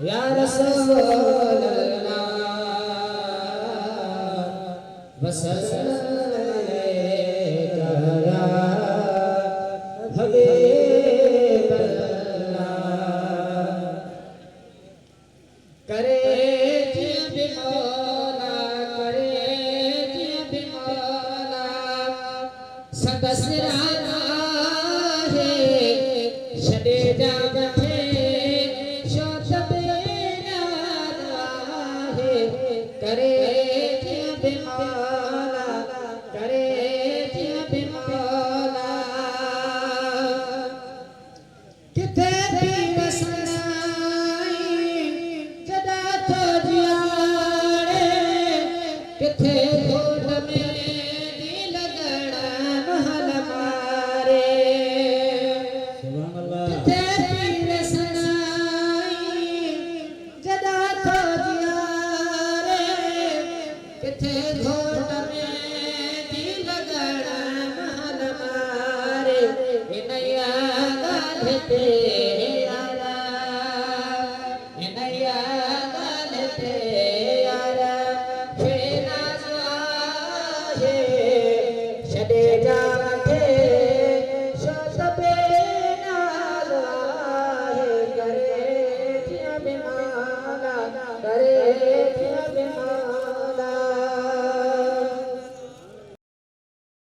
या रसूल अल्लाह वसल्लम अलैका या हबीब अल्लाह करे जिया भी मौला करे जिया भी मौला सदसराना है शदे जा बैठे करे जिया भी मौला करे जिया भी मौला किथे भी बसनाई जदा तो जियारे किथे घोट में दी लगना महल मारे किथे भी बसनाई जदा तो किथे घोट में दी लगना महल मारे नया गाल पे